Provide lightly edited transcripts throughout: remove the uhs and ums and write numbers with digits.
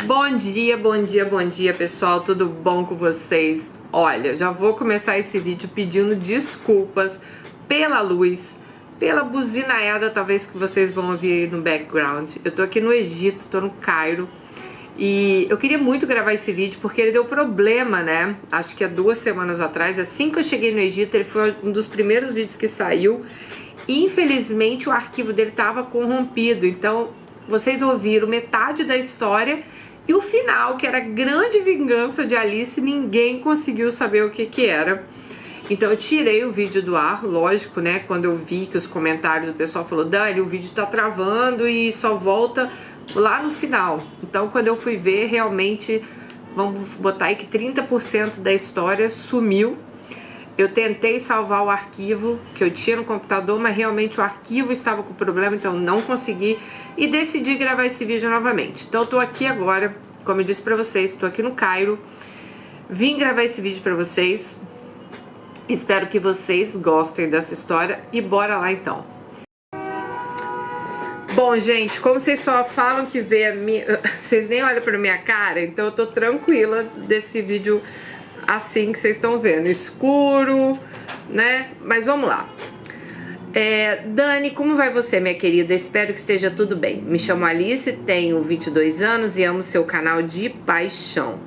Bom dia, pessoal, tudo bom com vocês? Olha, já vou começar esse vídeo pedindo desculpas pela luz, pela buzinaiada talvez que vocês vão ouvir aí no background. Eu tô aqui no Egito, tô no Cairo, e eu queria muito gravar esse vídeo porque ele deu problema, né? Acho que há 2 semanas atrás, assim que eu cheguei no Egito, ele foi um dos primeiros vídeos que saiu. Infelizmente o arquivo dele tava corrompido, então vocês ouviram metade da história e o final, que era a grande vingança de Alice, ninguém conseguiu saber o que era. Então eu tirei o vídeo do ar, lógico, né? Quando eu vi que os comentários do pessoal falou: Dani, o vídeo tá travando e só volta lá no final. Então quando eu fui ver, realmente, vamos botar aí que 30% da história sumiu. Eu tentei salvar o arquivo que eu tinha no computador, mas realmente o arquivo estava com problema, então não consegui e decidi gravar esse vídeo novamente. Então eu tô aqui agora, como eu disse pra vocês, tô aqui no Cairo, vim gravar esse vídeo pra vocês, espero que vocês gostem dessa história e bora lá então. Bom, gente, como vocês só falam que vê a minha... vocês nem olham pra minha cara, então eu tô tranquila desse vídeo assim que vocês estão vendo, escuro, né? Mas vamos lá. Dani, como vai você, minha querida? Espero que esteja tudo bem. Me chamo Alice, tenho 22 anos e amo seu canal de paixão.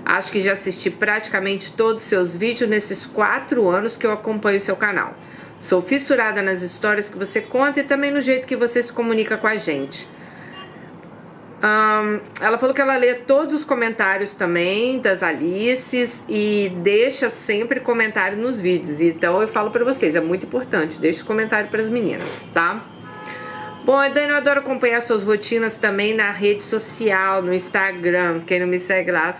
Acho que já assisti praticamente todos os seus vídeos nesses 4 anos que eu acompanho o seu canal. Sou fissurada nas histórias que você conta e também no jeito que você se comunica com a gente. Ela falou que ela lê todos os comentários também das Alices e deixa sempre comentário nos vídeos. Então eu falo pra vocês, é muito importante, deixa comentário pras meninas, tá? Bom, Dani, eu adoro acompanhar suas rotinas também na rede social, no Instagram. Quem não me segue lá,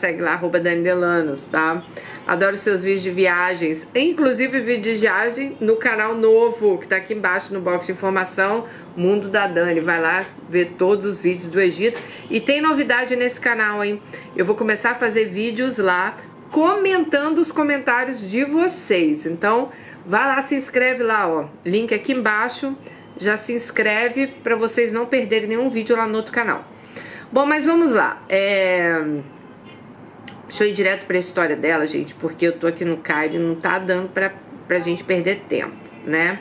@Dani Delanos, tá? Adoro seus vídeos de viagens, inclusive vídeo de viagem no canal novo, que tá aqui embaixo no box de informação, Mundo da Dani. Vai lá ver todos os vídeos do Egito. E tem novidade nesse canal, hein? Eu vou começar a fazer vídeos lá, comentando os comentários de vocês. Então, vai lá, se inscreve lá, ó. Link aqui embaixo. Já se inscreve para vocês não perderem nenhum vídeo lá no outro canal. Bom, mas vamos lá. Deixa eu ir direto pra história dela, gente, porque eu tô aqui no Cairo e não tá dando pra gente perder tempo, né?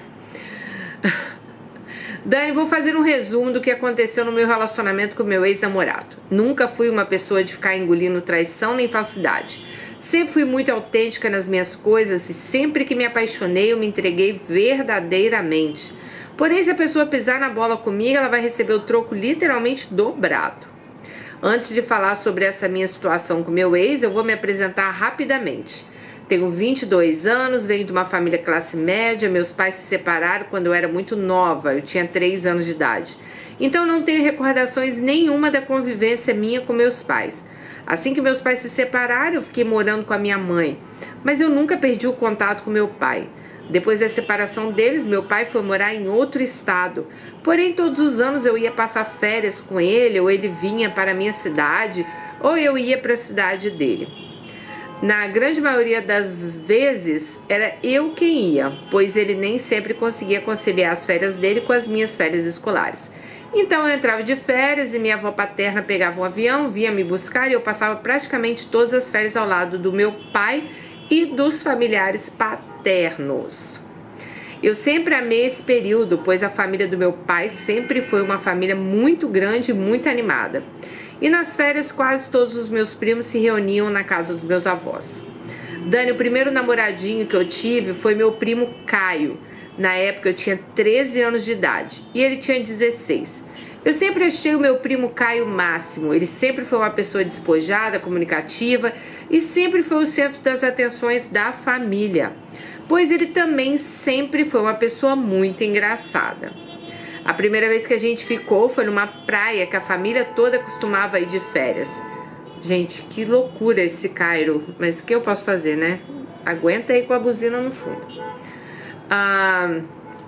Dani, vou fazer um resumo do que aconteceu no meu relacionamento com meu ex-namorado. Nunca fui uma pessoa de ficar engolindo traição nem falsidade. Sempre fui muito autêntica nas minhas coisas e sempre que me apaixonei eu me entreguei verdadeiramente. Porém, se a pessoa pisar na bola comigo, ela vai receber o troco literalmente dobrado. Antes de falar sobre essa minha situação com meu ex, eu vou me apresentar rapidamente. Tenho 22 anos, venho de uma família classe média, meus pais se separaram quando eu era muito nova, eu tinha 3 anos de idade. Então não tenho recordações nenhuma da convivência minha com meus pais. Assim que meus pais se separaram, eu fiquei morando com a minha mãe, mas eu nunca perdi o contato com meu pai. Depois da separação deles, meu pai foi morar em outro estado. Porém, todos os anos eu ia passar férias com ele, ou ele vinha para a minha cidade, ou eu ia para a cidade dele. Na grande maioria das vezes, era eu quem ia, pois ele nem sempre conseguia conciliar as férias dele com as minhas férias escolares. Então eu entrava de férias e minha avó paterna pegava um avião, vinha me buscar e eu passava praticamente todas as férias ao lado do meu pai e dos familiares paternos. Eu sempre amei esse período, pois a família do meu pai sempre foi uma família muito grande e muito animada. E nas férias quase todos os meus primos se reuniam na casa dos meus avós. Dani, o primeiro namoradinho que eu tive foi meu primo Caio. Na época eu tinha 13 anos de idade e ele tinha 16. Eu sempre achei o meu primo Caio o máximo. Ele sempre foi uma pessoa despojada, comunicativa e sempre foi o centro das atenções da família, pois ele também sempre foi uma pessoa muito engraçada. A primeira vez que a gente ficou foi numa praia que a família toda costumava ir de férias. Gente, que loucura esse Cairo, mas o que eu posso fazer, né? Aguenta aí com a buzina no fundo.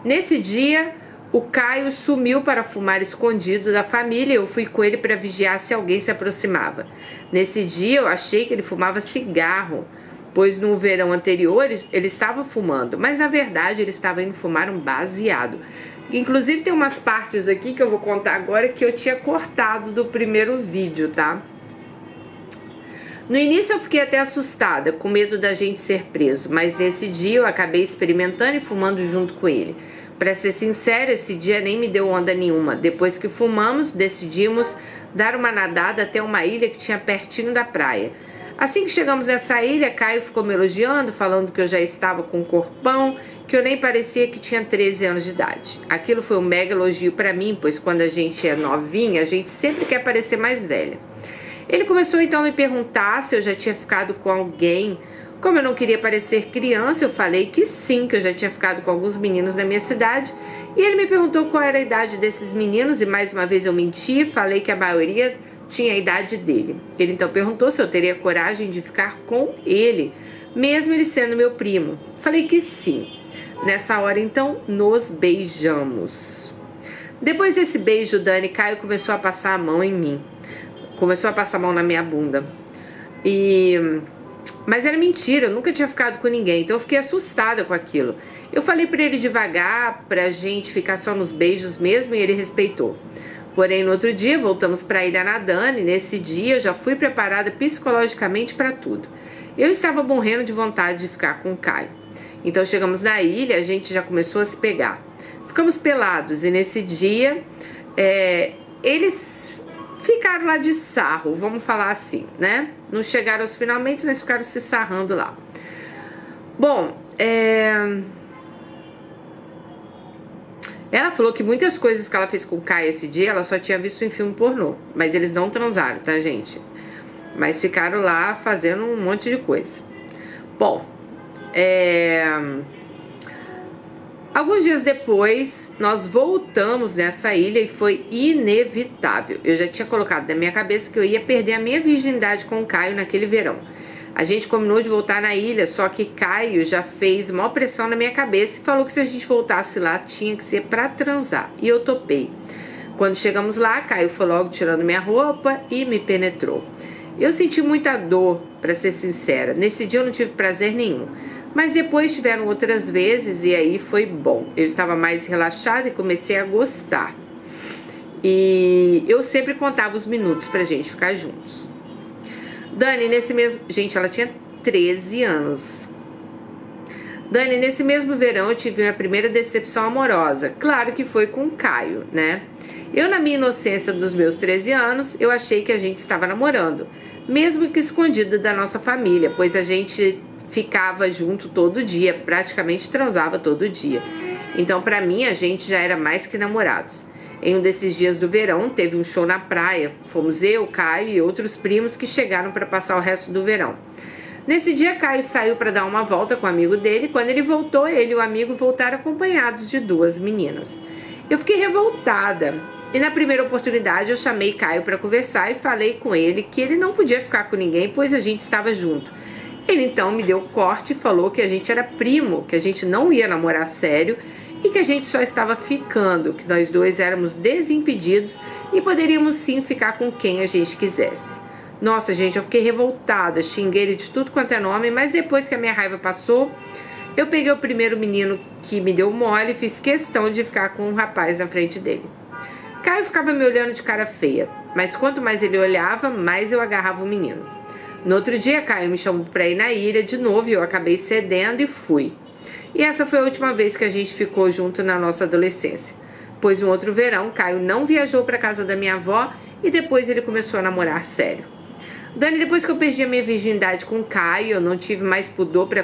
Nesse dia, o Caio sumiu para fumar escondido da família e eu fui com ele para vigiar se alguém se aproximava. Nesse dia eu achei que ele fumava cigarro, pois no verão anterior ele estava fumando, mas na verdade ele estava indo fumar um baseado. Inclusive tem umas partes aqui que eu vou contar agora que eu tinha cortado do primeiro vídeo, tá? No início eu fiquei até assustada, com medo da gente ser preso, mas nesse dia eu acabei experimentando e fumando junto com ele. Para ser sincera, esse dia nem me deu onda nenhuma. Depois que fumamos, decidimos dar uma nadada até uma ilha que tinha pertinho da praia. Assim que chegamos nessa ilha, Caio ficou me elogiando, falando que eu já estava com um corpão, que eu nem parecia que tinha 13 anos de idade. Aquilo foi um mega elogio para mim, pois quando a gente é novinha, a gente sempre quer parecer mais velha. Ele começou então a me perguntar se eu já tinha ficado com alguém. Como eu não queria parecer criança, eu falei que sim, que eu já tinha ficado com alguns meninos na minha cidade. E ele me perguntou qual era a idade desses meninos e mais uma vez eu menti, falei que a maioria tinha a idade dele. Ele então perguntou se eu teria coragem de ficar com ele, mesmo ele sendo meu primo. Falei que sim. Nessa hora então nos beijamos. Depois desse beijo, Dani, Caio começou a passar a mão em mim. Começou a passar a mão na minha bunda. Mas era mentira, eu nunca tinha ficado com ninguém, então eu fiquei assustada com aquilo. Eu falei pra ele devagar, pra gente ficar só nos beijos mesmo, e ele respeitou. Porém, no outro dia, voltamos pra ilha nadando, e nesse dia eu já fui preparada psicologicamente pra tudo. Eu estava morrendo de vontade de ficar com o Caio. Então chegamos na ilha, a gente já começou a se pegar. Ficamos pelados, e nesse dia, eles ficaram lá de sarro, vamos falar assim, né? Não chegaram aos finalmente, mas ficaram se sarrando lá. Bom, ela falou que muitas coisas que ela fez com o Caio esse dia, ela só tinha visto em filme pornô. Mas eles não transaram, tá, gente? Mas ficaram lá fazendo um monte de coisa. Bom, alguns dias depois, nós voltamos nessa ilha e foi inevitável. Eu já tinha colocado na minha cabeça que eu ia perder a minha virgindade com o Caio naquele verão. A gente combinou de voltar na ilha, só que Caio já fez maior pressão na minha cabeça e falou que se a gente voltasse lá tinha que ser pra transar. E eu topei. Quando chegamos lá, Caio foi logo tirando minha roupa e me penetrou. Eu senti muita dor, pra ser sincera. Nesse dia eu não tive prazer nenhum. Mas depois tiveram outras vezes e aí foi bom. Eu estava mais relaxada e comecei a gostar. E eu sempre contava os minutos pra gente ficar juntos. Dani, nesse mesmo... Gente, ela tinha 13 anos. Dani, nesse mesmo verão eu tive minha primeira decepção amorosa. Claro que foi com o Caio, né? Eu, na minha inocência dos meus 13 anos, eu achei que a gente estava namorando. Mesmo que escondida da nossa família, pois a gente ficava junto todo dia, praticamente transava todo dia. Então, pra mim, a gente já era mais que namorados. Em um desses dias do verão, teve um show na praia. Fomos eu, Caio e outros primos que chegaram para passar o resto do verão. Nesse dia, Caio saiu para dar uma volta com o amigo dele. Quando ele voltou, ele e o amigo voltaram acompanhados de duas meninas. Eu fiquei revoltada. E na primeira oportunidade, eu chamei Caio para conversar e falei com ele que ele não podia ficar com ninguém, pois a gente estava junto. Ele então me deu corte e falou que a gente era primo, que a gente não ia namorar sério e que a gente só estava ficando, que nós dois éramos desimpedidos e poderíamos sim ficar com quem a gente quisesse. Nossa, gente, eu fiquei revoltada, xinguei ele de tudo quanto é nome, mas depois que a minha raiva passou, eu peguei o primeiro menino que me deu mole e fiz questão de ficar com um rapaz na frente dele. Caio ficava me olhando de cara feia, mas quanto mais ele olhava, mais eu agarrava o menino. No outro dia, Caio me chamou para ir na ilha de novo e eu acabei cedendo e fui. E essa foi a última vez que a gente ficou junto na nossa adolescência. Pois no outro verão, Caio não viajou para casa da minha avó e depois ele começou a namorar sério. Dani, depois que eu perdi a minha virgindade com Caio, eu não tive mais pudor para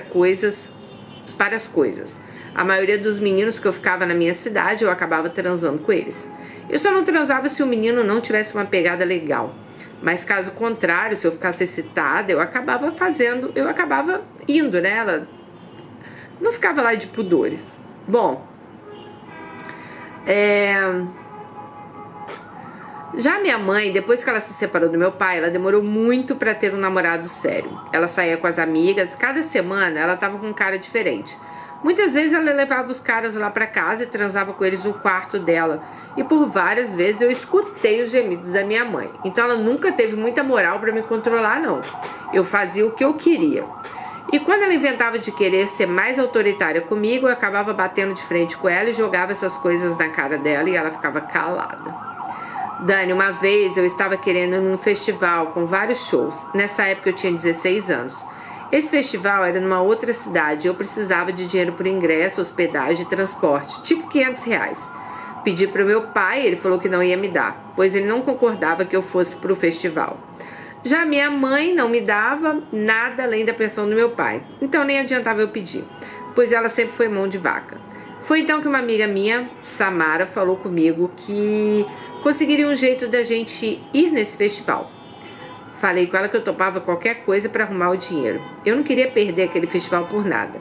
as coisas. A maioria dos meninos que eu ficava na minha cidade, eu acabava transando com eles. Eu só não transava se o menino não tivesse uma pegada legal. Mas caso contrário, se eu ficasse excitada, eu acabava indo, né? Ela não ficava lá de pudores. Bom, já minha mãe, depois que ela se separou do meu pai, ela demorou muito pra ter um namorado sério. Ela saía com as amigas, cada semana ela tava com um cara diferente. Muitas vezes ela levava os caras lá pra casa e transava com eles no quarto dela. E por várias vezes eu escutei os gemidos da minha mãe. Então ela nunca teve muita moral pra me controlar, não. Eu fazia o que eu queria. E quando ela inventava de querer ser mais autoritária comigo, eu acabava batendo de frente com ela e jogava essas coisas na cara dela e ela ficava calada. Dani, uma vez eu estava querendo ir num festival com vários shows. Nessa época eu tinha 16 anos. Esse festival era numa outra cidade. Eu precisava de dinheiro por ingresso, hospedagem e transporte, tipo R$ 500. Pedi para o meu pai, ele falou que não ia me dar, pois ele não concordava que eu fosse para o festival. Já minha mãe não me dava nada além da pensão do meu pai, então nem adiantava eu pedir, pois ela sempre foi mão de vaca. Foi então que uma amiga minha, Samara, falou comigo que conseguiria um jeito da gente ir nesse festival. Falei com ela que eu topava qualquer coisa para arrumar o dinheiro. Eu não queria perder aquele festival por nada.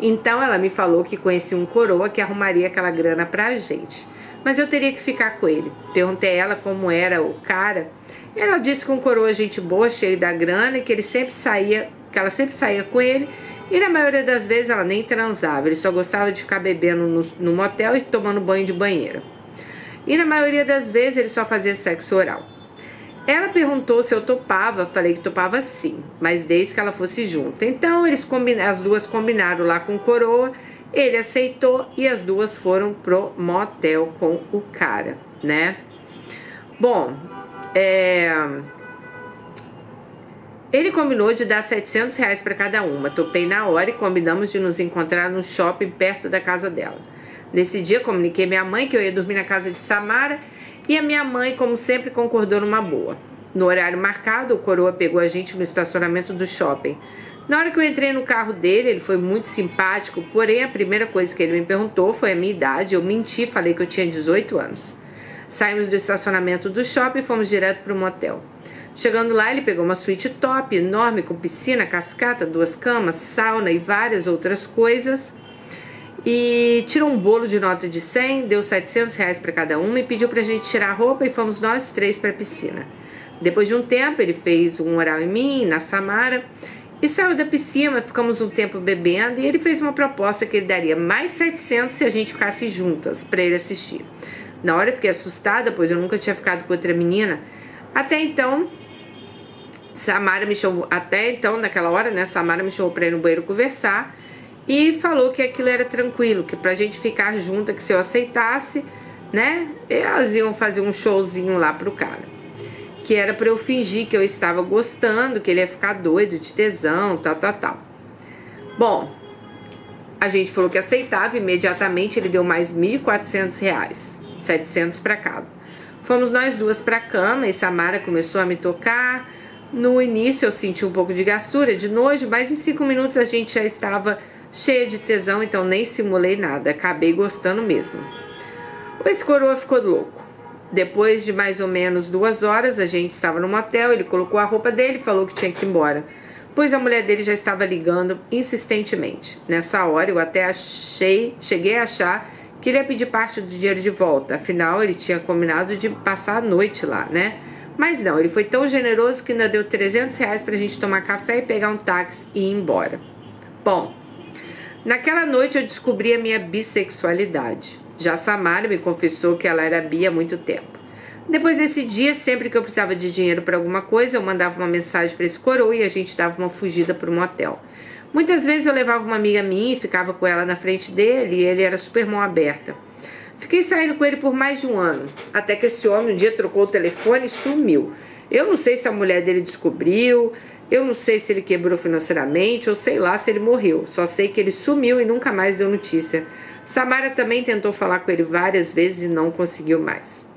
Então ela me falou que conhecia um coroa que arrumaria aquela grana pra gente. Mas eu teria que ficar com ele. Perguntei a ela como era o cara. Ela disse que um coroa gente boa, cheio da grana, e que ela sempre saía com ele. E na maioria das vezes ela nem transava. Ele só gostava de ficar bebendo no motel e tomando banho de banheira. E na maioria das vezes ele só fazia sexo oral. Ela perguntou se eu topava, falei que topava sim, mas desde que ela fosse junto. Então as duas combinaram lá com o coroa, ele aceitou e as duas foram pro motel com o cara, né? Bom, ele combinou de dar R$ 700 para cada uma. Topei na hora e combinamos de nos encontrar num shopping perto da casa dela. Nesse dia comuniquei minha mãe que eu ia dormir na casa de Samara. E a minha mãe, como sempre, concordou numa boa. No horário marcado, o coroa pegou a gente no estacionamento do shopping. Na hora que eu entrei no carro dele, ele foi muito simpático, porém a primeira coisa que ele me perguntou foi a minha idade. Eu menti, falei que eu tinha 18 anos. Saímos do estacionamento do shopping e fomos direto para o motel. Chegando lá, ele pegou uma suíte top, enorme, com piscina, cascata, 2 camas, sauna e várias outras coisas. E tirou um bolo de nota de 100, deu R$ 700 para cada uma e pediu pra gente tirar a roupa e fomos nós 3 para a piscina. Depois de um tempo, ele fez um oral em mim, na Samara, e saiu da piscina, ficamos um tempo bebendo e ele fez uma proposta que ele daria mais 700 se a gente ficasse juntas para ele assistir. Na hora eu fiquei assustada, pois eu nunca tinha ficado com outra menina. Até então, naquela hora, né, Samara me chamou para ir no banheiro conversar. E falou que aquilo era tranquilo, que pra gente ficar junta, que se eu aceitasse, né, elas iam fazer um showzinho lá pro cara. Que era pra eu fingir que eu estava gostando, que ele ia ficar doido de tesão, tal. Bom, a gente falou que aceitava, imediatamente ele deu mais R$ 1.400, 700 pra cada. Fomos nós duas pra cama e Samara começou a me tocar. No início eu senti um pouco de gastura, de nojo, mas em 5 minutos a gente já estava cheia de tesão, então nem simulei nada, acabei gostando mesmo. Esse coroa ficou louco. Depois de mais ou menos 2 horas, a gente estava no motel, ele colocou a roupa dele e falou que tinha que ir embora, pois a mulher dele já estava ligando insistentemente. Nessa hora eu até cheguei a achar que ele ia pedir parte do dinheiro de volta, afinal ele tinha combinado de passar a noite lá, né? Mas não, ele foi tão generoso que ainda deu R$ 300 pra gente tomar café e pegar um táxi e ir embora. Bom, naquela noite eu descobri a minha bissexualidade. Já Samara me confessou que ela era bi há muito tempo. Depois desse dia, sempre que eu precisava de dinheiro para alguma coisa, eu mandava uma mensagem para esse coroa e a gente dava uma fugida para um motel. Muitas vezes eu levava uma amiga minha e ficava com ela na frente dele e ele era super mão aberta. Fiquei saindo com ele por mais de 1 ano, até que esse homem um dia trocou o telefone e sumiu. Eu não sei se a mulher dele descobriu, eu não sei se ele quebrou financeiramente ou sei lá se ele morreu. Só sei que ele sumiu e nunca mais deu notícia. Samara também tentou falar com ele várias vezes e não conseguiu mais.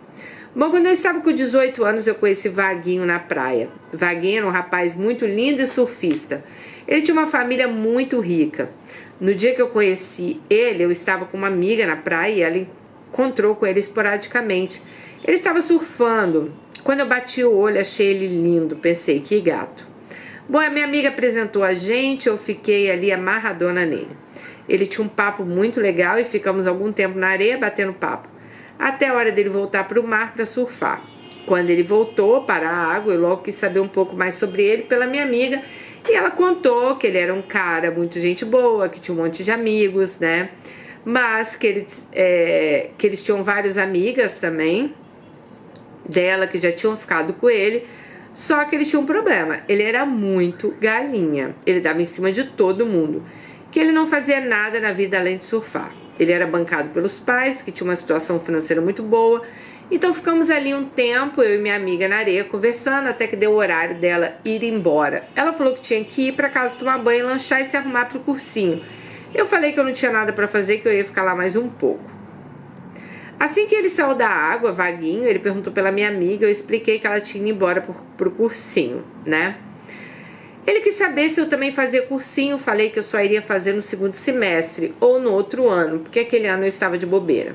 Bom, quando eu estava com 18 anos, eu conheci Vaguinho na praia. Vaguinho era um rapaz muito lindo e surfista. Ele tinha uma família muito rica. No dia que eu conheci ele, eu estava com uma amiga na praia e ela encontrou com ele esporadicamente. Ele estava surfando. Quando eu bati o olho, achei ele lindo. Pensei, que gato. Bom, a minha amiga apresentou a gente, eu fiquei ali amarradona nele. Ele tinha um papo muito legal e ficamos algum tempo na areia batendo papo. Até a hora dele voltar para o mar para surfar. Quando ele voltou para a água, eu logo quis saber um pouco mais sobre ele pela minha amiga. E ela contou que ele era um cara muito gente boa, que tinha um monte de amigos, né? Mas que eles tinham várias amigas também dela que já tinham ficado com ele. Só que ele tinha um problema, ele era muito galinha, ele dava em cima de todo mundo, que ele não fazia nada na vida além de surfar. Ele era bancado pelos pais, que tinham uma situação financeira muito boa, Então ficamos ali um tempo, eu e minha amiga na areia, conversando, até que deu o horário dela ir embora. Ela falou que tinha que ir para casa tomar banho, lanchar e se arrumar para o cursinho. Eu falei que eu não tinha nada para fazer, que eu ia ficar lá mais um pouco. Assim que ele saiu da água, Vaguinho, ele perguntou pela minha amiga, eu expliquei que ela tinha ido embora pro cursinho, né? Ele quis saber se eu também fazia cursinho, falei que eu só iria fazer no segundo semestre ou no outro ano, porque aquele ano eu estava de bobeira.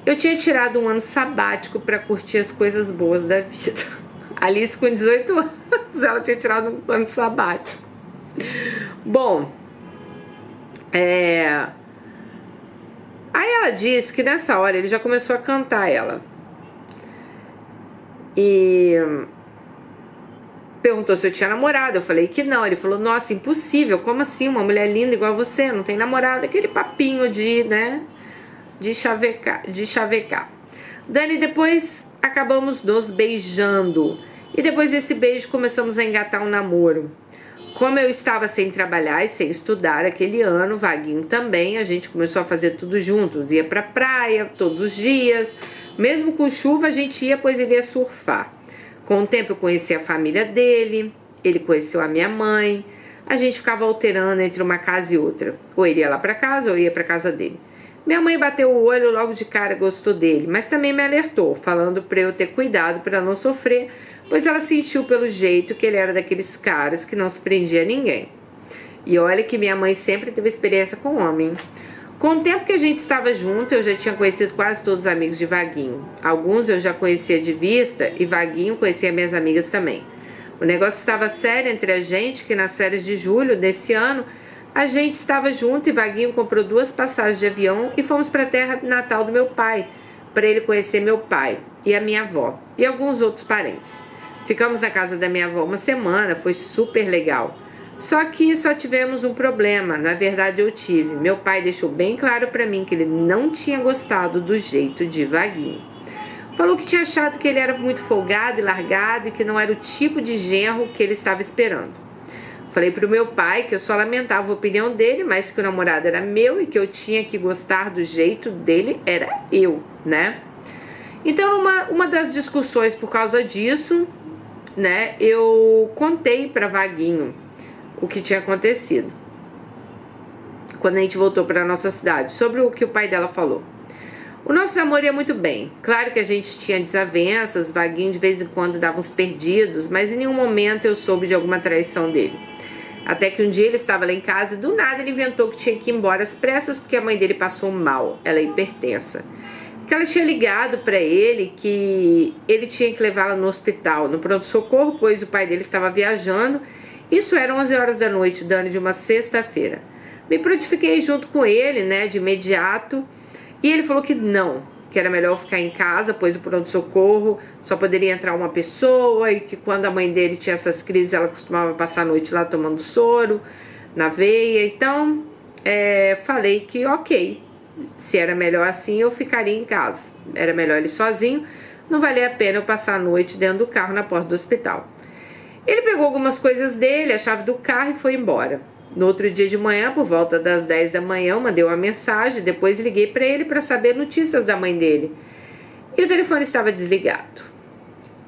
Eu tinha tirado um ano sabático para curtir as coisas boas da vida. Alice, com 18 anos, ela tinha tirado um ano sabático. Bom, aí ela disse que nessa hora ele já começou a cantar ela. E perguntou se eu tinha namorado. Eu falei que não. Ele falou, nossa, impossível, como assim? Uma mulher linda igual você, não tem namorado? Aquele papinho de chavecar. Dani, depois acabamos nos beijando. E depois desse beijo começamos a engatar um namoro. Como eu estava sem trabalhar e sem estudar aquele ano, Vaguinho também, a gente começou a fazer tudo juntos. Ia pra praia todos os dias. Mesmo com chuva a gente ia, pois ele ia surfar. Com o tempo eu conheci a família dele, ele conheceu a minha mãe. A gente ficava alternando entre uma casa e outra. Ou ele ia lá pra casa ou eu ia pra casa dele. Minha mãe bateu o olho logo de cara, gostou dele, mas também me alertou, falando para eu ter cuidado para não sofrer, pois ela sentiu pelo jeito que ele era daqueles caras que não se prendia a ninguém. E olha que minha mãe sempre teve experiência com homem. Com o tempo que a gente estava junto, eu já tinha conhecido quase todos os amigos de Vaguinho. Alguns eu já conhecia de vista e Vaguinho conhecia minhas amigas também. O negócio estava sério entre a gente, que nas férias de julho desse ano, a gente estava junto e Vaguinho comprou 2 passagens de avião e fomos para a terra natal do meu pai, para ele conhecer meu pai e a minha avó e alguns outros parentes. Ficamos na casa da minha avó uma semana, foi super legal. Só que só tivemos um problema, na verdade eu tive. Meu pai deixou bem claro para mim que ele não tinha gostado do jeito de Vaguinho. Falou que tinha achado que ele era muito folgado e largado e que não era o tipo de genro que ele estava esperando. Falei pro meu pai que eu só lamentava a opinião dele, mas que o namorado era meu e que eu tinha que gostar do jeito dele, era eu, né? Então, uma das discussões por causa disso, né, eu contei pra Vaguinho o que tinha acontecido quando a gente voltou pra nossa cidade, sobre o que o pai dela falou. O nosso namoro ia muito bem. Claro que a gente tinha desavenças, Vaguinho de vez em quando dava uns perdidos, mas em nenhum momento eu soube de alguma traição dele. Até que um dia ele estava lá em casa e do nada ele inventou que tinha que ir embora às pressas porque a mãe dele passou mal, ela é hipertensa. Que ela tinha ligado para ele que ele tinha que levá-la no hospital, no pronto-socorro, pois o pai dele estava viajando. Isso era 11 horas da noite, Dani, de uma sexta-feira. Me prontifiquei junto com ele, né, de imediato. E ele falou que não, que era melhor ficar em casa, pois o pronto-socorro só poderia entrar uma pessoa e que quando a mãe dele tinha essas crises, ela costumava passar a noite lá tomando soro na veia. Então, falei que ok, se era melhor assim, eu ficaria em casa. Era melhor ele sozinho, não valia a pena eu passar a noite dentro do carro na porta do hospital. Ele pegou algumas coisas dele, a chave do carro e foi embora. No outro dia de manhã, por volta das 10 da manhã, eu mandei uma mensagem, depois liguei para ele para saber notícias da mãe dele. E o telefone estava desligado.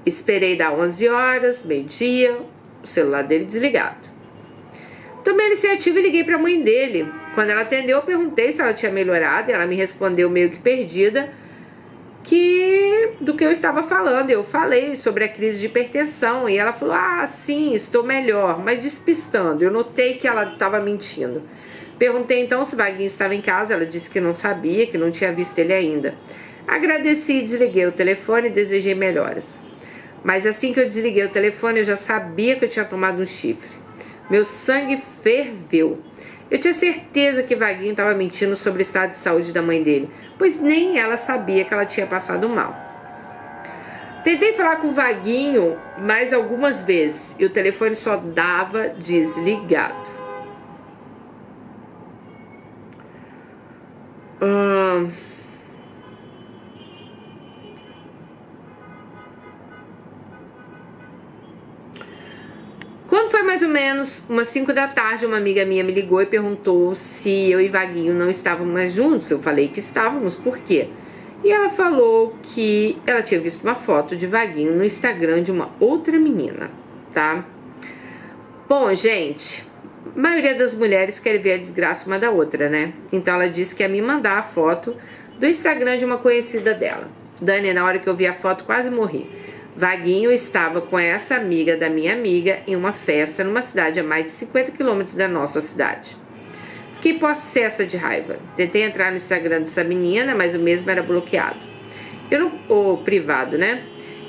Esperei dar 11 horas, meio-dia, o celular dele desligado. Tomei a iniciativa e liguei para a mãe dele. Quando ela atendeu, eu perguntei se ela tinha melhorado e ela me respondeu meio que perdida do que eu estava falando. Eu falei sobre a crise de hipertensão e ela falou, sim, estou melhor, mas despistando. Eu notei que ela estava mentindo. Perguntei então se Vaguinho estava em casa, ela disse que não sabia, que não tinha visto ele ainda. Agradeci e desliguei o telefone e desejei melhoras. Mas assim que eu desliguei o telefone, eu já sabia que eu tinha tomado um chifre. Meu sangue ferveu. Eu tinha certeza que Vaguinho estava mentindo sobre o estado de saúde da mãe dele, pois nem ela sabia que ela tinha passado mal. Tentei falar com o Vaguinho mais algumas vezes e o telefone só dava desligado. Quando foi mais ou menos umas 5 da tarde, uma amiga minha me ligou e perguntou se eu e Vaguinho não estávamos mais juntos. Eu falei que estávamos, por quê? E ela falou que ela tinha visto uma foto de Vaguinho no Instagram de uma outra menina, tá? Bom, gente, a maioria das mulheres quer ver a desgraça uma da outra, né? Então ela disse que ia me mandar a foto do Instagram de uma conhecida dela. Dani, na hora que eu vi a foto, quase morri. Vaguinho estava com essa amiga da minha amiga em uma festa numa cidade a mais de 50 quilômetros da nossa cidade. Fiquei possessa de raiva. Tentei entrar no Instagram dessa menina, mas o mesmo era bloqueado. Ou privado, né?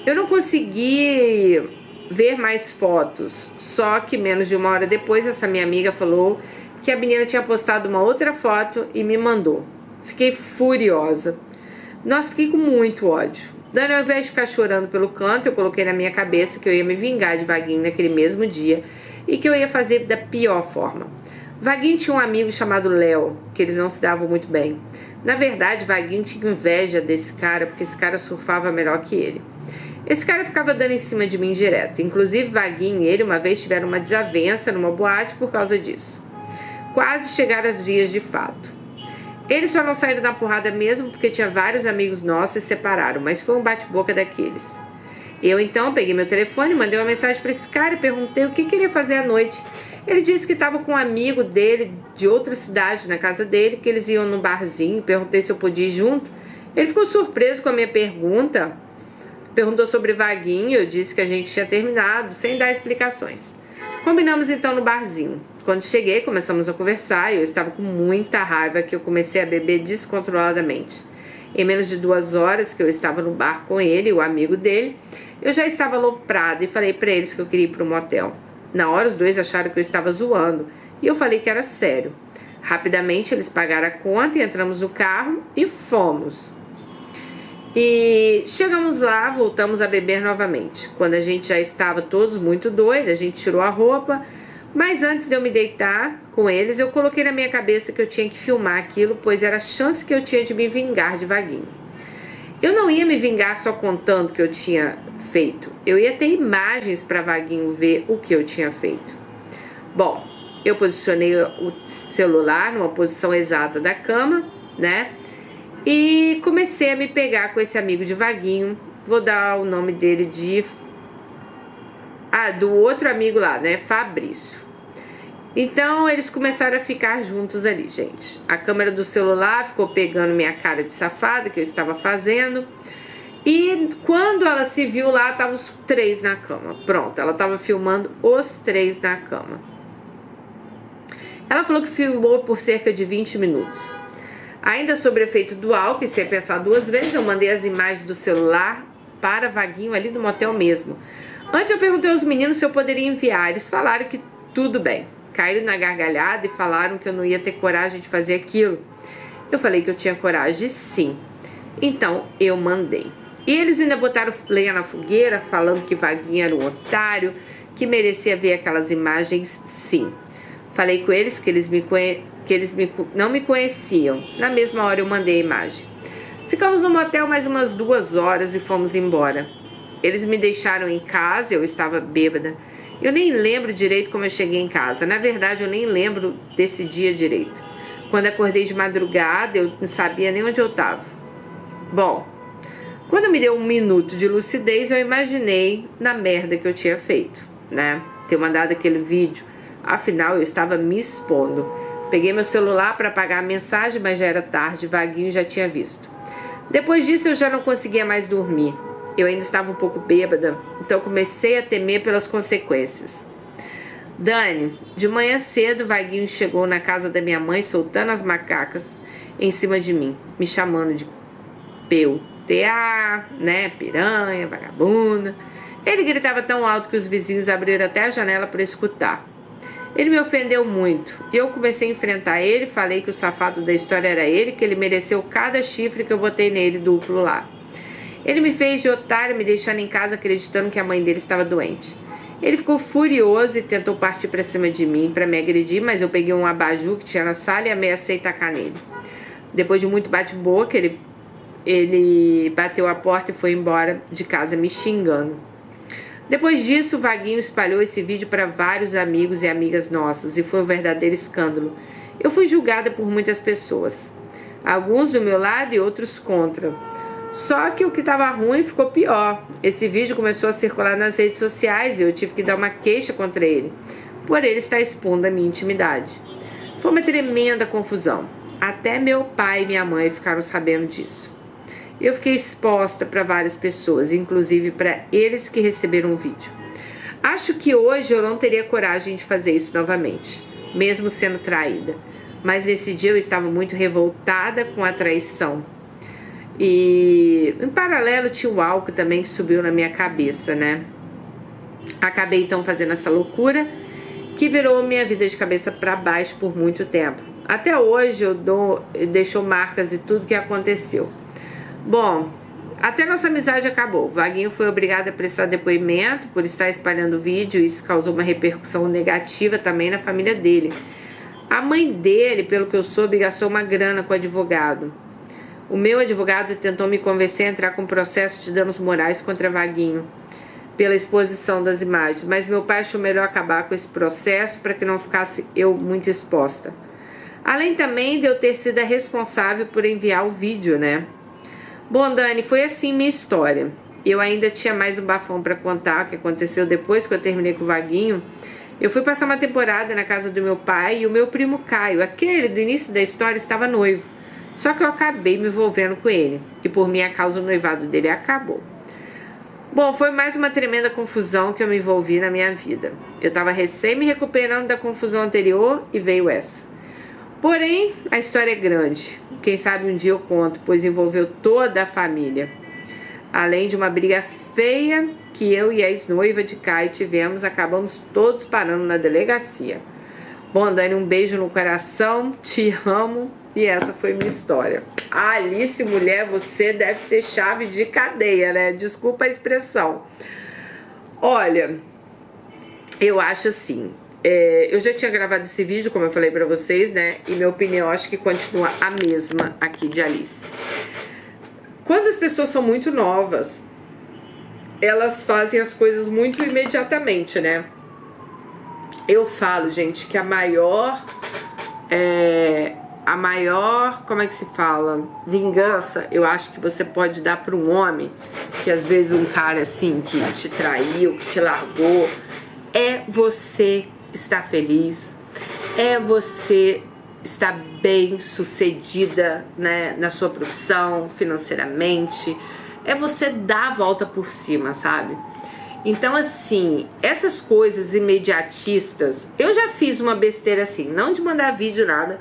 Eu não consegui ver mais fotos. Só que menos de uma hora depois, essa minha amiga falou que a menina tinha postado uma outra foto e me mandou. Fiquei furiosa. Nossa, fiquei com muito ódio. Dani, ao invés de ficar chorando pelo canto, eu coloquei na minha cabeça que eu ia me vingar de Vaguinho naquele mesmo dia e que eu ia fazer da pior forma. Vaguinho tinha um amigo chamado Léo, que eles não se davam muito bem. Na verdade, Vaguinho tinha inveja desse cara, porque esse cara surfava melhor que ele. Esse cara ficava dando em cima de mim direto. Inclusive, Vaguinho e ele uma vez tiveram uma desavença numa boate por causa disso. Quase chegaram aos dias de fato. Eles só não saíram da porrada mesmo porque tinha vários amigos nossos e se separaram, mas foi um bate-boca daqueles. Eu então peguei meu telefone, mandei uma mensagem para esse cara e perguntei o que queria fazer à noite. Ele disse que estava com um amigo dele de outra cidade na casa dele, que eles iam num barzinho, perguntei se eu podia ir junto. Ele ficou surpreso com a minha pergunta, perguntou sobre Vaguinho, eu disse que a gente tinha terminado, sem dar explicações. Combinamos então no barzinho. Quando cheguei, começamos a conversar e eu estava com muita raiva que eu comecei a beber descontroladamente. Em menos de 2 horas que eu estava no bar com ele e o amigo dele, eu já estava aloprada e falei para eles que eu queria ir para um motel. Na hora, os dois acharam que eu estava zoando e eu falei que era sério. Rapidamente, eles pagaram a conta e entramos no carro e fomos. E chegamos lá, voltamos a beber novamente. Quando a gente já estava todos muito doidos, a gente tirou a roupa. Mas antes de eu me deitar com eles, eu coloquei na minha cabeça que eu tinha que filmar aquilo, pois era a chance que eu tinha de me vingar de Vaguinho. Eu não ia me vingar só contando o que eu tinha feito. Eu ia ter imagens para Vaguinho ver o que eu tinha feito. Bom, eu posicionei o celular numa posição exata da cama, né? E comecei a me pegar com esse amigo de Vaguinho. Vou dar o nome dele de... do outro amigo lá, né? Fabrício. Então, eles começaram a ficar juntos ali, gente. A câmera do celular ficou pegando minha cara de safada, que eu estava fazendo. E quando ela se viu lá, estavam os 3 na cama. Pronto, ela estava filmando os 3 na cama. Ela falou que filmou por cerca de 20 minutos. Ainda sobre o efeito do álcool, e sem pensar 2 vezes, eu mandei as imagens do celular para Vaguinho ali no motel mesmo. Antes eu perguntei aos meninos se eu poderia enviar. Eles falaram que tudo bem. Caíram na gargalhada e falaram que eu não ia ter coragem de fazer aquilo. Eu falei que eu tinha coragem, sim. Então eu mandei. E eles ainda botaram lenha na fogueira, falando que Vaguinho era um otário, que merecia ver aquelas imagens, sim. Falei com eles que não me conheciam. Na mesma hora eu mandei a imagem. Ficamos no motel mais umas 2 horas e fomos embora. Eles me deixaram em casa, eu estava bêbada. Eu nem lembro direito como eu cheguei em casa. Na verdade, eu nem lembro desse dia direito. Quando acordei de madrugada, eu não sabia nem onde eu estava. Bom, quando me deu 1 minuto de lucidez, eu imaginei na merda que eu tinha feito, né? Ter mandado aquele vídeo. Afinal, eu estava me expondo. Peguei meu celular para apagar a mensagem, mas já era tarde, Vaguinho já tinha visto. Depois disso, eu já não conseguia mais dormir. Eu ainda estava um pouco bêbada, então comecei a temer pelas consequências. Dani, de manhã cedo, Vaguinho chegou na casa da minha mãe soltando as macacas em cima de mim, me chamando de PUTA, né, piranha, vagabunda. Ele gritava tão alto que os vizinhos abriram até a janela para escutar. Ele me ofendeu muito e eu comecei a enfrentar ele, falei que o safado da história era ele, que ele mereceu cada chifre que eu botei nele duplo lá. Ele me fez de otário, me deixando em casa acreditando que a mãe dele estava doente. Ele ficou furioso e tentou partir para cima de mim para me agredir, mas eu peguei um abajur que tinha na sala e ameacei tacar nele. Depois de muito bate-boca, ele bateu a porta e foi embora de casa me xingando. Depois disso, o Vaguinho espalhou esse vídeo para vários amigos e amigas nossas e foi um verdadeiro escândalo. Eu fui julgada por muitas pessoas, alguns do meu lado e outros contra. Só que o que estava ruim ficou pior. Esse vídeo começou a circular nas redes sociais e eu tive que dar uma queixa contra ele, por ele estar expondo a minha intimidade. Foi uma tremenda confusão. Até meu pai e minha mãe ficaram sabendo disso. Eu fiquei exposta para várias pessoas, inclusive para eles que receberam o vídeo. Acho que hoje eu não teria coragem de fazer isso novamente, mesmo sendo traída. Mas nesse dia eu estava muito revoltada com a traição. E em paralelo tinha o álcool também que subiu na minha cabeça, né? Acabei então fazendo essa loucura que virou minha vida de cabeça para baixo por muito tempo. Até hoje deixou marcas de tudo que aconteceu. Bom, até nossa amizade acabou. Vaguinho foi obrigado a prestar depoimento por estar espalhando o vídeo e isso causou uma repercussão negativa também na família dele. A mãe dele, pelo que eu soube, gastou uma grana com o advogado. O meu advogado tentou me convencer a entrar com um processo de danos morais contra Vaguinho pela exposição das imagens, mas meu pai achou melhor acabar com esse processo para que não ficasse eu muito exposta. Além também de eu ter sido a responsável por enviar o vídeo, né? Bom, Dani, foi assim minha história. Eu ainda tinha mais um bafão para contar o que aconteceu depois que eu terminei com o Vaguinho. Eu fui passar uma temporada na casa do meu pai e o meu primo Caio, aquele do início da história, estava noivo. Só que eu acabei me envolvendo com ele e por minha causa o noivado dele acabou. Bom, foi mais uma tremenda confusão que eu me envolvi na minha vida. Eu estava recém me recuperando da confusão anterior e veio essa. Porém, a história é grande. Quem sabe um dia eu conto, pois envolveu toda a família. Além de uma briga feia que eu e a ex-noiva de Caio tivemos, acabamos todos parando na delegacia. Bom, Dani, um beijo no coração, te amo. E essa foi minha história. Alice, mulher, você deve ser chave de cadeia, né? Desculpa a expressão. Olha, eu acho assim, eu já tinha gravado esse vídeo, como eu falei pra vocês, né? E minha opinião acho que continua a mesma aqui de Alice. Quando as pessoas são muito novas, elas fazem as coisas muito imediatamente, né? Eu falo, gente, que a maior, como é que se fala? Vingança, eu acho que você pode dar para um homem, que às vezes um cara assim, que te traiu, que te largou, é você estar feliz, é você estar bem sucedida, né, na sua profissão, financeiramente, é você dar a volta por cima, sabe? Então, assim, essas coisas imediatistas, eu já fiz uma besteira assim, não de mandar vídeo, nada,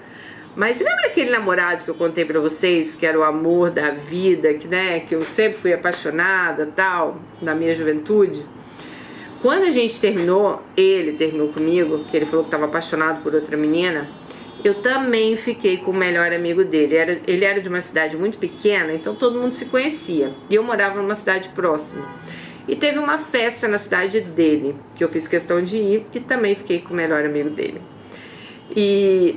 mas lembra aquele namorado que eu contei pra vocês, que era o amor da vida, que, né, que eu sempre fui apaixonada, tal, na minha juventude? Quando a gente terminou, ele terminou comigo, que ele falou que estava apaixonado por outra menina, eu também fiquei com o melhor amigo dele. Ele era de uma cidade muito pequena, então todo mundo se conhecia, e eu morava numa cidade próxima. E teve uma festa na cidade dele, que eu fiz questão de ir, e também fiquei com o melhor amigo dele.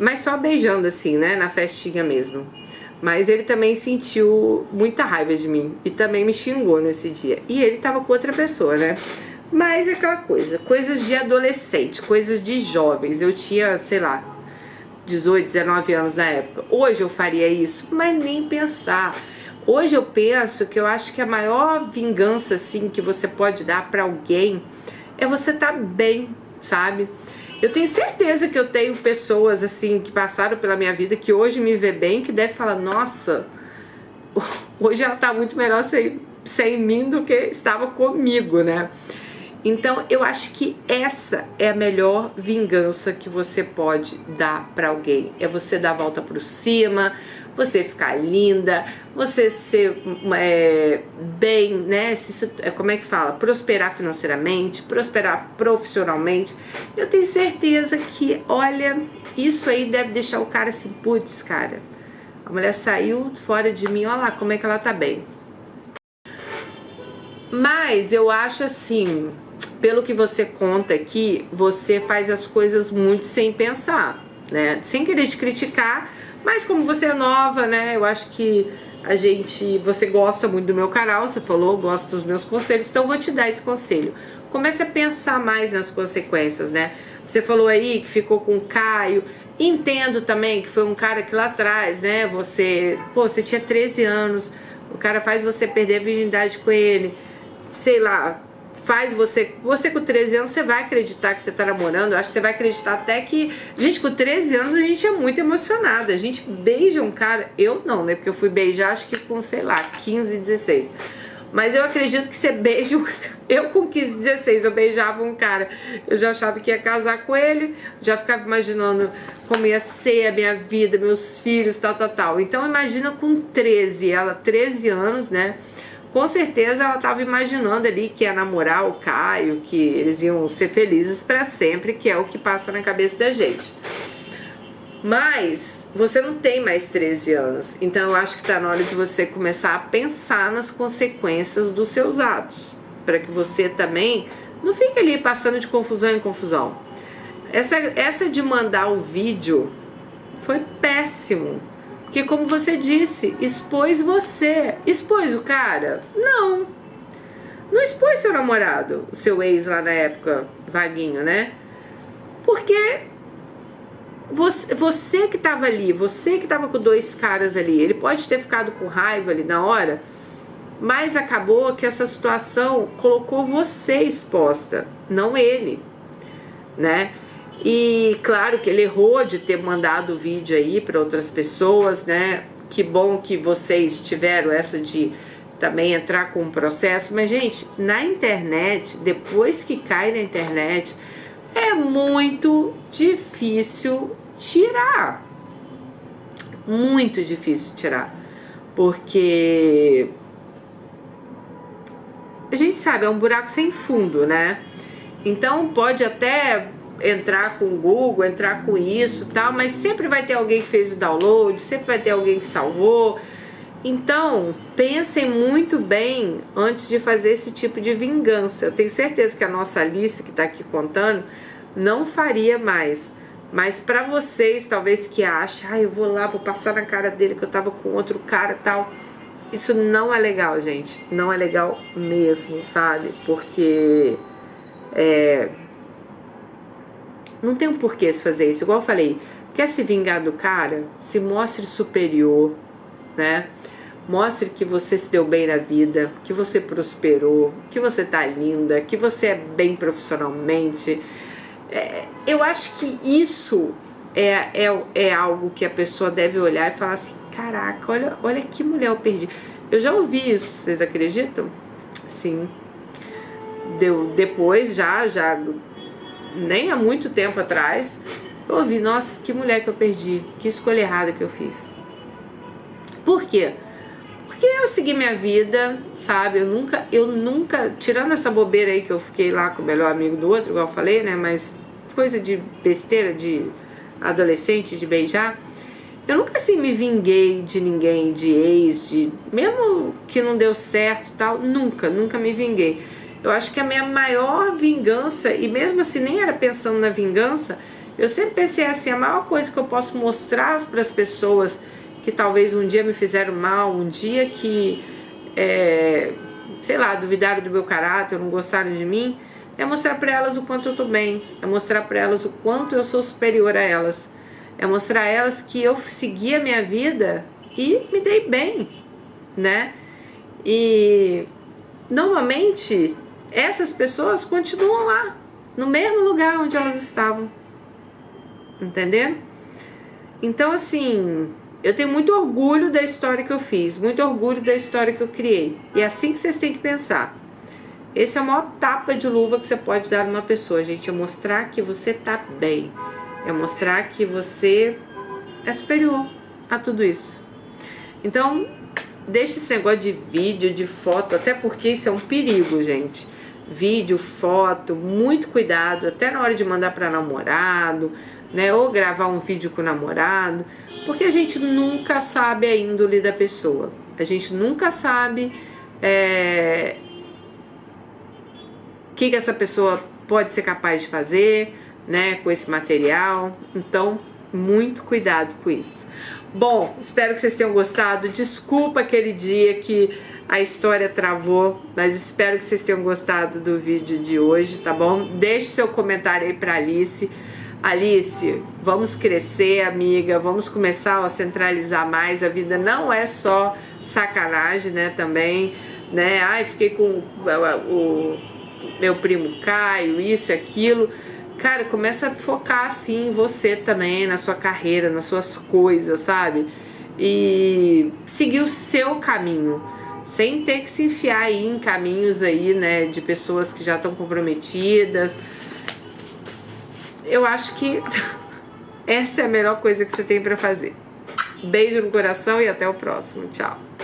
Mas só beijando assim, né, na festinha mesmo. Mas ele também sentiu muita raiva de mim, e também me xingou nesse dia. E ele tava com outra pessoa, né? Mas é aquela coisa, coisas de adolescente, coisas de jovens. Eu tinha, sei lá, 18, 19 anos na época. Hoje eu faria isso, mas nem pensar. Hoje eu penso que eu acho que a maior vingança, assim, que você pode dar pra alguém é você estar bem, sabe? Eu tenho certeza que eu tenho pessoas, assim, que passaram pela minha vida, que hoje me vê bem, que deve falar, nossa, hoje ela tá muito melhor sem mim do que estava comigo, né? Então, eu acho que essa é a melhor vingança que você pode dar pra alguém. É você dar a volta por cima, você ficar linda, você ser bem, né? Como é que fala? Prosperar financeiramente, prosperar profissionalmente. Eu tenho certeza que, olha, isso aí deve deixar o cara assim, putz, cara, a mulher saiu fora de mim, olha lá como é que ela tá bem. Mas eu acho assim, pelo que você conta aqui, você faz as coisas muito sem pensar, né? Sem querer te criticar, mas como você é nova, né? Eu acho que você gosta muito do meu canal, você falou, gosta dos meus conselhos, então eu vou te dar esse conselho. Comece a pensar mais nas consequências, né? Você falou aí que ficou com o Caio, entendo também que foi um cara que lá atrás, né? Você tinha 13 anos, O cara faz você perder a virgindade com ele, sei lá, faz você com 13 anos, você vai acreditar que você tá namorando. Eu acho que você vai acreditar até que, gente, com 13 anos a gente é muito emocionada, a gente beija um cara, eu não, né, porque eu fui beijar acho que com, sei lá, 15, 16, mas eu acredito que você beija um... Eu com 15, 16 eu beijava um cara, eu já achava que ia casar com ele, já ficava imaginando como ia ser a minha vida, meus filhos, tal. Então imagina com 13, ela 13 anos, né? Com certeza ela estava imaginando ali que ia namorar o Caio, que eles iam ser felizes para sempre, que é o que passa na cabeça da gente. Mas você não tem mais 13 anos, então eu acho que está na hora de você começar a pensar nas consequências dos seus atos, para que você também não fique ali passando de confusão em confusão. Essa de mandar o vídeo foi péssimo, porque como você disse, expôs você. Expôs o cara? Não expôs seu namorado, seu ex lá na época, Vaguinho, né? Porque você que tava ali, você que tava com dois caras ali, ele pode ter ficado com raiva ali na hora, mas acabou que essa situação colocou você exposta, não ele, né? E claro que ele errou de ter mandado o vídeo aí para outras pessoas, né? Que bom que vocês tiveram essa de também entrar com um processo, mas gente, na internet, depois que cai na internet, é muito difícil tirar. Muito difícil tirar. Porque a gente sabe, é um buraco sem fundo, né? Então pode até entrar com o Google, entrar com isso e tal, mas sempre vai ter alguém que fez o download, sempre vai ter alguém que salvou. Então, pensem muito bem antes de fazer esse tipo de vingança. Eu tenho certeza que a nossa Alice, que está aqui contando, não faria mais. Mas para vocês, talvez que achem, eu vou lá, vou passar na cara dele que eu tava com outro cara e tal. Isso não é legal, gente. Não é legal mesmo, sabe? Porque não tem um porquê se fazer isso. Igual eu falei, quer se vingar do cara? Se mostre superior, né? Mostre que você se deu bem na vida, que você prosperou, que você tá linda, que você é bem profissionalmente. Eu acho que isso é algo que a pessoa deve olhar e falar assim, caraca, olha que mulher eu perdi. Eu já ouvi isso, vocês acreditam? Sim. Depois, já nem há muito tempo atrás, eu ouvi, nossa, que mulher que eu perdi, que escolha errada que eu fiz. Por quê? Porque eu segui minha vida, sabe? Eu nunca, tirando essa bobeira aí que eu fiquei lá com o melhor amigo do outro, igual eu falei, né? Mas coisa de besteira, de adolescente, de beijar. Eu nunca assim me vinguei de ninguém, de ex, mesmo que não deu certo e tal, nunca me vinguei. Eu acho que a minha maior vingança, e mesmo assim nem era pensando na vingança, eu sempre pensei assim, a maior coisa que eu posso mostrar para as pessoas que talvez um dia me fizeram mal, um dia que, sei lá, duvidaram do meu caráter, não gostaram de mim, é mostrar para elas o quanto eu tô bem, é mostrar para elas o quanto eu sou superior a elas, é mostrar a elas que eu segui a minha vida e me dei bem, né? E normalmente essas pessoas continuam lá, no mesmo lugar onde elas estavam, entendeu? Então assim, eu tenho muito orgulho da história que eu fiz, muito orgulho da história que eu criei. E é assim que vocês têm que pensar. Esse é o maior tapa de luva que você pode dar numa pessoa, gente. É mostrar que você tá bem. É mostrar que você é superior a tudo isso. Então, deixe esse negócio de vídeo, de foto, até porque isso é um perigo, gente. Vídeo, foto, muito cuidado, até na hora de mandar para namorado, né? Ou gravar um vídeo com o namorado. Porque a gente nunca sabe a índole da pessoa. A gente nunca sabe o que essa pessoa pode ser capaz de fazer, né, com esse material. Então, muito cuidado com isso. Bom, espero que vocês tenham gostado. Desculpa aquele dia que a história travou, mas espero que vocês tenham gostado do vídeo de hoje, tá bom? Deixe seu comentário aí pra Alice. Alice, vamos crescer, amiga, vamos começar a centralizar mais. A vida não é só sacanagem, né, também, né? Ai, fiquei com o meu primo Caio, isso e aquilo. Cara, começa a focar assim em você também, na sua carreira, nas suas coisas, sabe? E seguir o seu caminho, sem ter que se enfiar aí em caminhos aí, né, de pessoas que já estão comprometidas. Eu acho que essa é a melhor coisa que você tem pra fazer. Beijo no coração e até o próximo. Tchau.